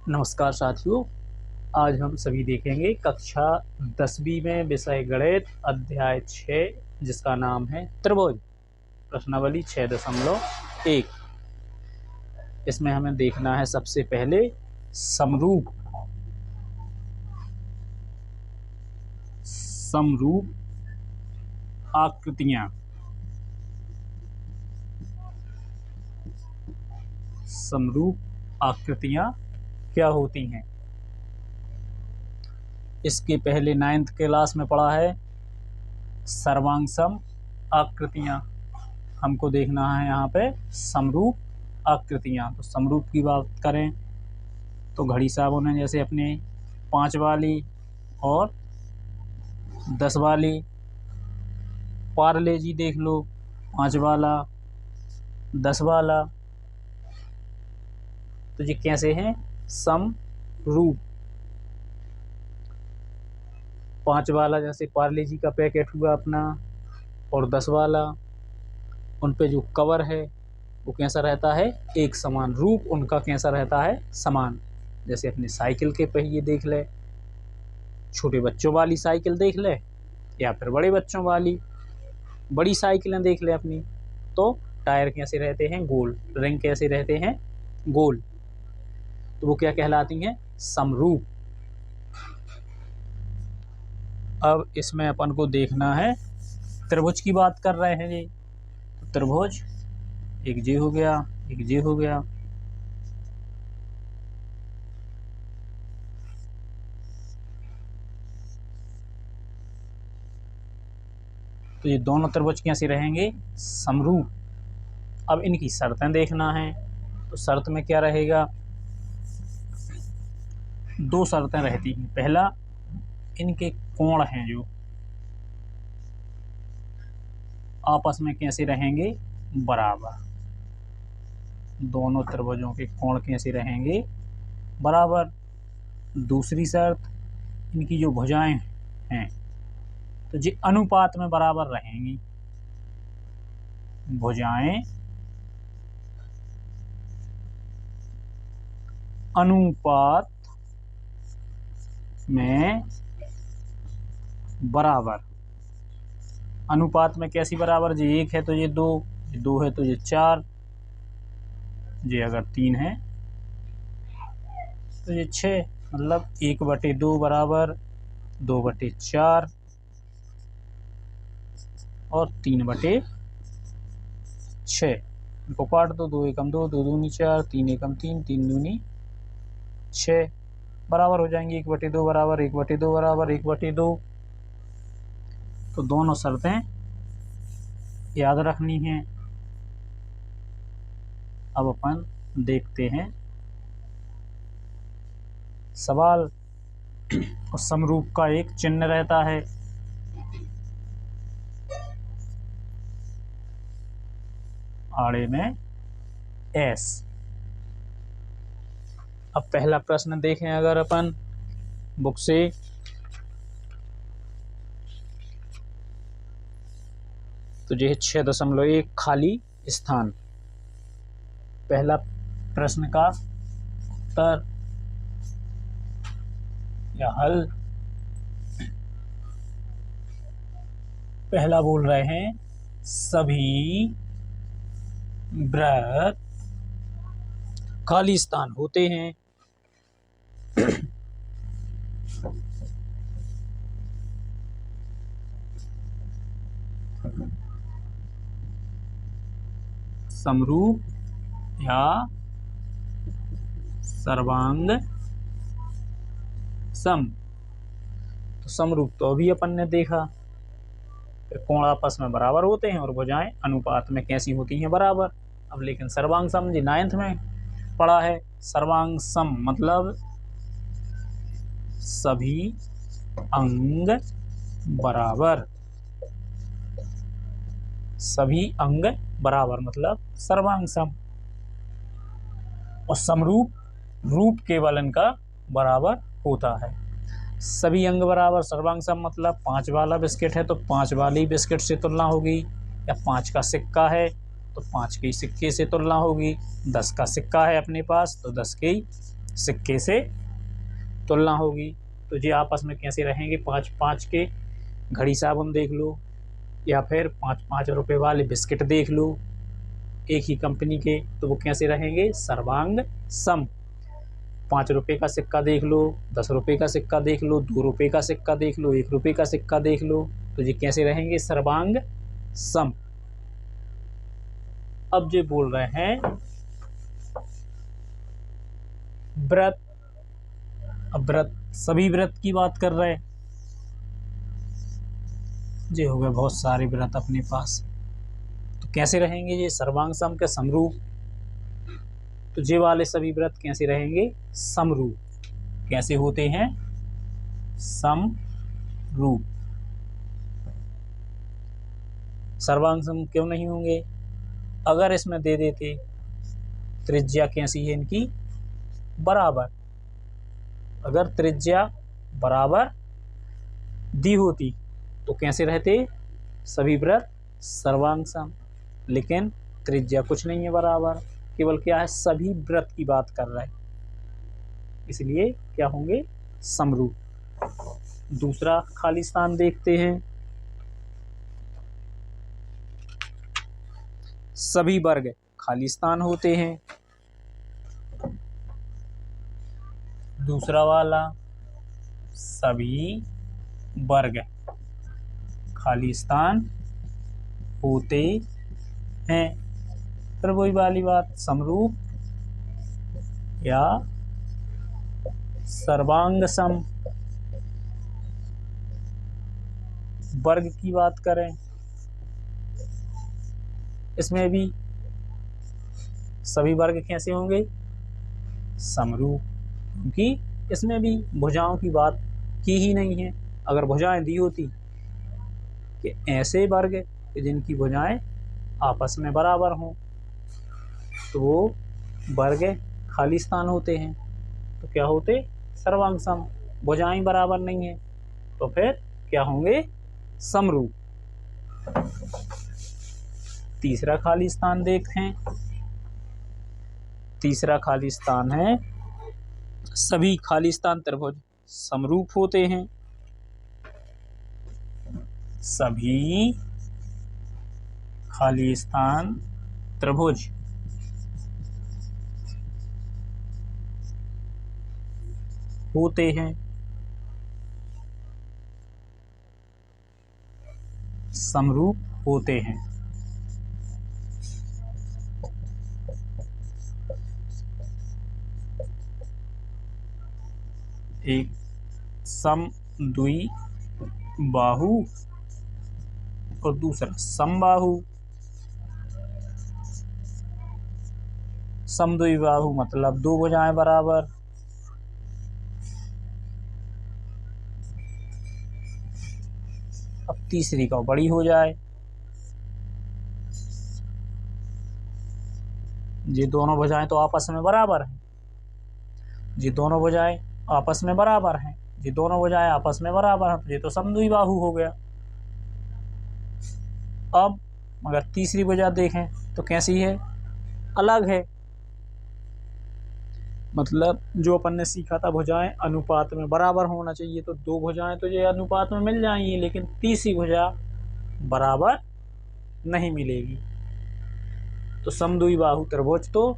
नमस्कार साथियों। आज हम सभी देखेंगे कक्षा 10वीं में विषय गणित अध्याय 6 जिसका नाम है त्रिभुज। प्रश्नावली 6.1। इसमें हमें देखना है सबसे पहले समरूप आकृतियां। समरूप आकृतियां क्या होती हैं? इसके पहले 9th क्लास में पढ़ा है सर्वांग आकृतियां। हमको देखना है यहाँ पे समरूप आकृतियां। तो समरूप की बात करें तो घड़ी साबुन है, जैसे अपने 5 वाली और 10 वाली। पार्ले जी देख लो, 5 वाला 10 वाला। तो ये कैसे हैं? समरूप। 5 वाला जैसे पार्ले जी का पैकेट हुआ अपना, और 10 वाला, उन पे जो कवर है वो कैसा रहता है? एक समान। रूप उनका कैसा रहता है? समान। जैसे अपनी साइकिल के पहिए देख ले, छोटे बच्चों वाली साइकिल देख ले या फिर बड़े बच्चों वाली बड़ी साइकिलें देख ले अपनी, तो टायर कैसे रहते हैं? गोल। रिंग कैसे रहते हैं? गोल। तो वो क्या कहलाती हैं? समरूप। अब इसमें अपन को देखना है, त्रिभुज की बात कर रहे हैं जी। तो त्रिभुज एक जे हो गया, एक जे हो गया। तो ये दोनों त्रिभुज कैसे रहेंगे? समरूप। अब इनकी शर्तें देखना है। तो शर्त में क्या रहेगा? 2 शर्तें रहती हैं। पहला, इनके कोण हैं जो आपस में कैसे रहेंगे? बराबर। दोनों त्रिभुजों के कोण कैसे रहेंगे? बराबर। दूसरी शर्त, इनकी जो भुजाएं हैं तो ये अनुपात में बराबर रहेंगी। भुजाएं अनुपात में बराबर। अनुपात में कैसी बराबर? ये 1 है तो ये 2, ये 2 है तो ये 4, ये अगर 3 है तो ये 6। मतलब 1/2 बराबर 2/4 और 3/6। इनको काट दो, 2 एकम 2, 2 दूनी 4, 3 एकम 3, 3 दूनी 6 बराबर हो जाएंगे 1/2 बराबर 1/2 बराबर 1/2। तो दोनों शर्तें याद रखनी है। अब अपन देखते हैं सवाल। और समरूप का एक चिन्ह रहता है, आड़े में एस। अब पहला प्रश्न देखें अगर अपन बुक से, तो यह 6.1 खाली स्थान। पहला प्रश्न का उत्तर या हल। पहला बोल रहे हैं सभी वृत्त खाली स्थान होते हैं। समरूप या सर्वांग सम। तो समरूप तो अभी अपन ने देखा, कोण आपस में बराबर होते हैं और भुजाएं अनुपात में कैसी होती हैं? बराबर। अब लेकिन सर्वांग सम जी 9th में पढ़ा है। सर्वांग सम मतलब सभी अंग बराबर। सभी अंग बराबर मतलब सर्वांग सम। और समरूप, रूप केवल इनका बराबर होता है। सभी अंग बराबर, सर्वांग सम मतलब 5 वाला बिस्किट है तो 5 वाली बिस्किट से तुलना होगी, या 5 का सिक्का है तो 5 के सिक्के से तुलना होगी, 10 का सिक्का है अपने पास तो 10 के सिक्के से तुलना होगी। तो ये आपस में कैसे रहेंगे, 5-5 के घड़ी साबुन देख लो या फिर 5-5 रुपए वाले बिस्किट देख लो एक ही कंपनी के, तो वो कैसे रहेंगे, सर्वांग सम। 5 रुपए का सिक्का देख लो, 10 रुपए का सिक्का देख लो, 2 रुपए का सिक्का देख लो, 1 रुपए का सिक्का देख लो, तो ये कैसे रहेंगे, सर्वांग सम। अब जो बोल रहे हैं व्रत, अब व्रत सभी व्रत की बात कर रहे हैं। ये हो गए बहुत सारे व्रत अपने पास, तो कैसे रहेंगे ये सर्वांग सम के समरूप। तो ये वाले सभी व्रत कैसे रहेंगे, समरूप। कैसे होते हैं, समरूप। सर्वांग सम क्यों नहीं होंगे, अगर इसमें दे देते त्रिज्या कैसी है इनकी, बराबर, अगर त्रिज्या बराबर दी होती तो कैसे रहते सभी व्रत सर्वांग सम, लेकिन त्रिज्या कुछ नहीं है बराबर, केवल क्या है, सभी व्रत की बात कर रहा है, इसलिए क्या होंगे, समरूप। दूसरा खाली स्थान देखते हैं। सभी वर्ग खाली स्थान होते हैं। दूसरा वाला, सभी वर्ग खाली स्थान होते हैं। फिर वही वाली बात, समरूप या सर्वांग सम। वर्ग की बात करें, इसमें भी सभी वर्ग कैसे होंगे, समरूप, क्योंकि इसमें भी भुजाओं की बात की ही नहीं है। अगर भुजाएं दी होती कि ऐसे वर्ग जिनकी भुजाएं आपस में बराबर हों, तो वो वर्ग खाली स्थान होते हैं, तो क्या होते, सर्वांग सम। भुजाएं बराबर नहीं है तो फिर क्या होंगे, समरूप। तीसरा खाली स्थान देखें। तीसरा खाली स्थान है, सभी खाली स्थान त्रिभुज समरूप होते हैं। सभी खाली स्थान त्रिभुज होते हैं, समरूप होते हैं। एक समद्वि बाहु और दूसरा समबाहु। समद्वि बाहु मतलब दो भुजाएं बराबर, अब तीसरी का बड़ी हो जाए, ये दोनों भुजाएं तो आपस में बराबर हैं, ये दोनों भुजाएं आपस में बराबर हैं, ये दोनों भुजाएं आपस में बराबर हैं, तो ये तो समद्वि बाहु हो गया। अब अगर तीसरी भुजा देखें तो कैसी है, अलग है, मतलब जो अपन ने सीखा था भुजाएं अनुपात में बराबर होना चाहिए, तो दो भुजाएं तो ये अनुपात में मिल जाएंगी, लेकिन तीसरी भुजा बराबर नहीं मिलेगी, तो समद्वि बाहु त्रिभुज तो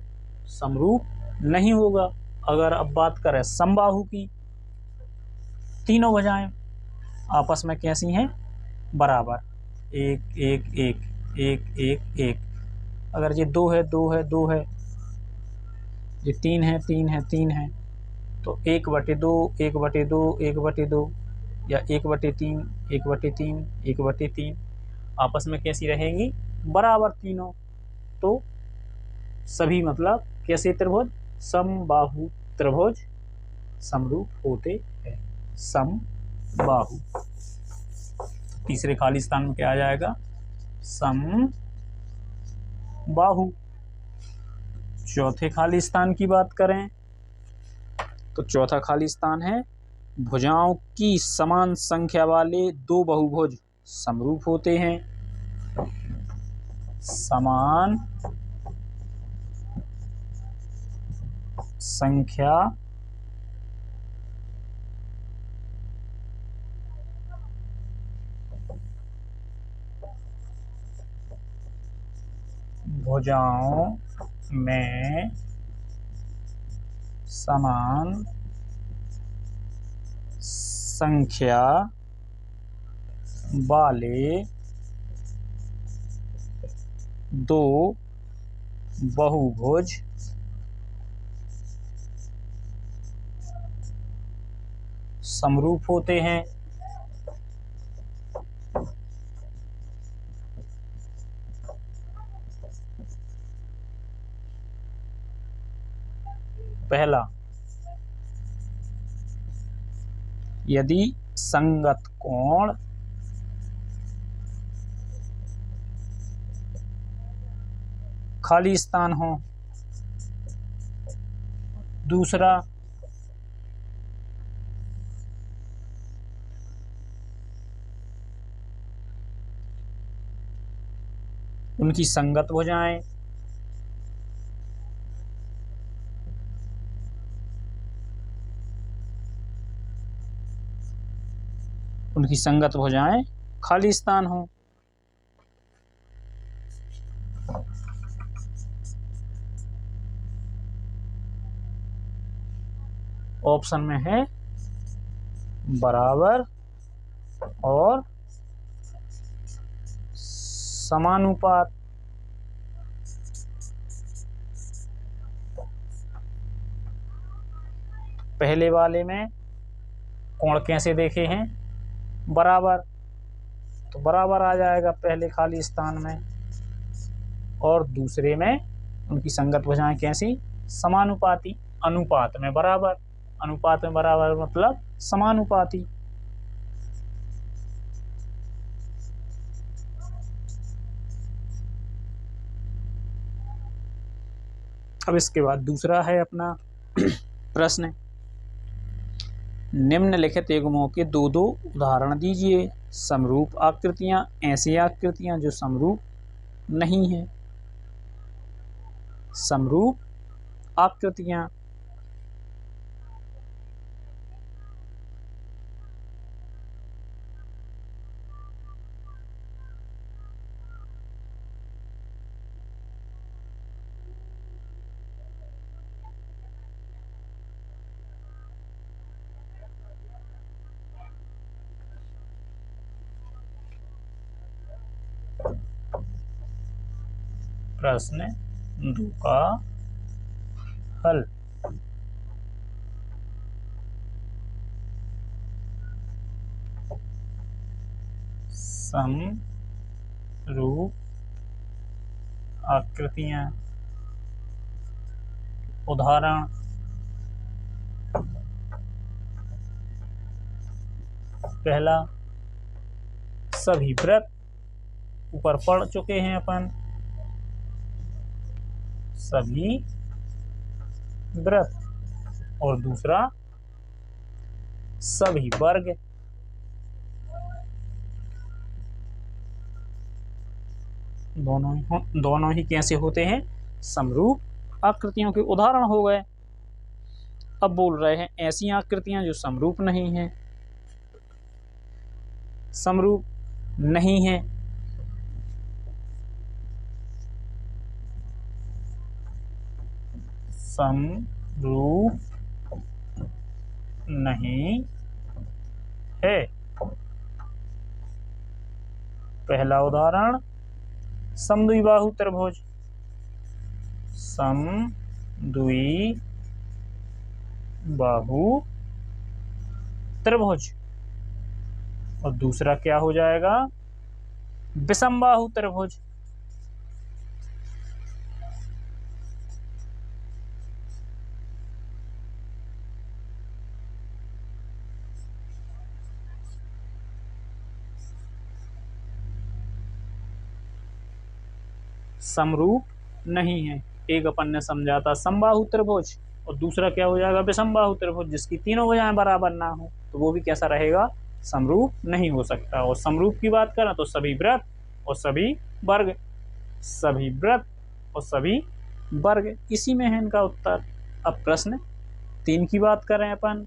समरूप नहीं होगा। अगर अब बात करें समबाहु की, तीनों भुजाएं आपस में कैसी हैं, बराबर, एक एक एक एक एक एक। अगर ये दो है दो है दो है, ये तीन है तीन है तीन है, तो 1/2 1/2 1/2 या 1/3 1/3 1/3 आपस में कैसी रहेंगी, बराबर तीनों। तो सभी मतलब कैसे त्रिभुज, समबाहु त्रिभुज समरूप होते हैं, समबाहु। तीसरे खाली स्थान में क्या आ जाएगा, समबाहु। चौथे खाली स्थान की बात करें तो चौथा खाली स्थान है, भुजाओं की समान संख्या वाले दो बहुभुज समरूप होते हैं। समान संख्या भुजाओं में समान संख्या वाले दो बहुभुज समरूप होते हैं। पहला, यदि संगत कोण खाली स्थान हो। दूसरा, उनकी संगत भुजाएं खाली स्थान हो। ऑप्शन में है बराबर और समानुपात। पहले वाले में कोण कैसे देखे हैं, बराबर, तो बराबर आ जाएगा पहले खाली स्थान में। और दूसरे में उनकी संगत भुजाएं कैसी, समानुपाती। अनुपात में बराबर, अनुपात में बराबर मतलब समानुपाती। अब इसके बाद दूसरा है अपना प्रश्न, निम्नलिखित युग्मों के दो दो उदाहरण दीजिए। समरूप आकृतियां, ऐसी आकृतियां जो समरूप नहीं हैं। समरूप आकृतियां, प्रश्न 2 का हल। समरूप आकृतियां, उदाहरण, पहला सभी वृत्त, ऊपर पढ़ चुके हैं अपन, सभी वृत्त। और दूसरा सभी वर्ग। दोनों ही कैसे होते हैं, समरूप आकृतियों के उदाहरण हो गए। अब बोल रहे हैं ऐसी आकृतियां जो समरूप नहीं हैं। समरूप नहीं है, समरूप नहीं है। पहला उदाहरण समद्विबाहु त्रिभुज, समद्विबाहु त्रिभुज। और दूसरा क्या हो जाएगा, विषमबाहु त्रिभुज। समरूप नहीं है, एक अपन ने समझा था समबाहु त्रिभुज, और दूसरा क्या हो जाएगा, विषमबाहु त्रिभुज, जिसकी तीनों भुजाएं बराबर ना हो, तो वो भी कैसा रहेगा, समरूप नहीं हो सकता। और समरूप की बात करें तो सभी वृत्त और सभी वर्ग, सभी वृत्त और सभी वर्ग, इसी में है इनका उत्तर। अब प्रश्न 3 की बात करें अपन,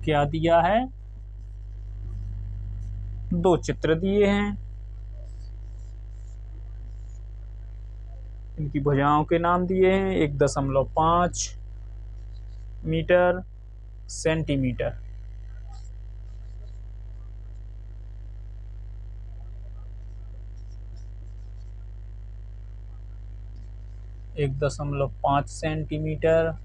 क्या दिया है? 2 चित्र दिए हैं, इनकी भुजाओं के नाम दिए हैं, 1.5 मीटर सेंटीमीटर। एक 1.5 सेंटीमीटर,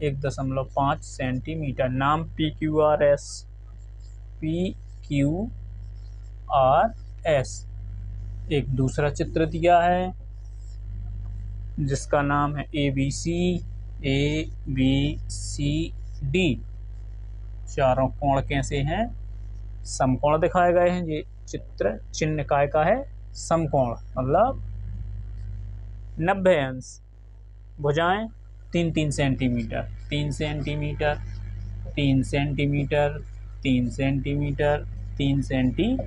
1.5 सेंटीमीटर। नाम PQRS, PQRS। एक दूसरा चित्र दिया है जिसका नाम है ABCD। चारों कोण कैसे हैं? समकोण दिखाए गए हैं। ये चित्र चिन्ह काय का है? समकोण, मतलब 90 अंश। भुजाएं 3-3 centimetre, 3 centimetre, 3 centimetre, 3 centimetre, 3 centimetre.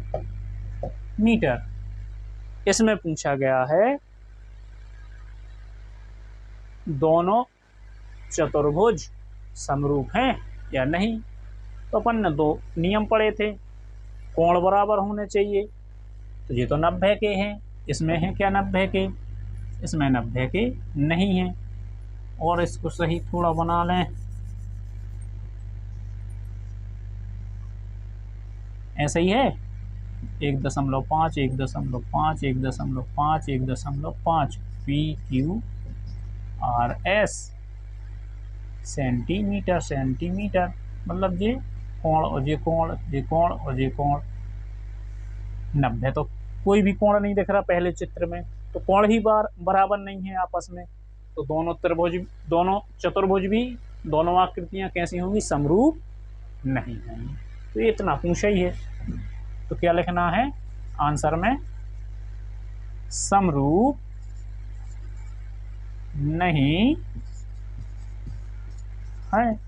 इसमें पूछा गया है दोनों चतुर्भुज समरूप हैं या नहीं। तो अपन ने 2 नियम पढ़े थे, कोण बराबर होने चाहिए। तो ये तो 90 के हैं, इसमें है क्या 90 के? इसमें 90 के नहीं है। और इसको सही थोड़ा बना लें, ऐसा ही है। 1.5, 1.5, 1.5, 1.5 PQRS सेंटीमीटर सेंटीमीटर। मतलब ये कोण और ये कोण, ये कोण और ये कोण। 90 तो कोई भी कोण नहीं दिख रहा पहले चित्र में, तो कोण ही बराबर नहीं है आपस में। तो दोनों चतुर्भुज भी, दोनों आकृतियां कैसी होंगी? समरूप नहीं होंगी। तो ये इतना पूछा ही है। तो क्या लिखना है आंसर में? समरूप नहीं है।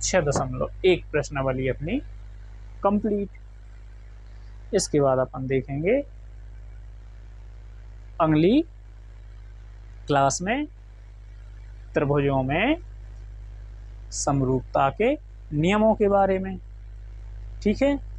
6.1 प्रश्नावली अपनी कंप्लीट। इसके बाद अपन देखेंगे अगली क्लास में त्रिभुजों में समरूपता के नियमों के बारे में। ठीक है।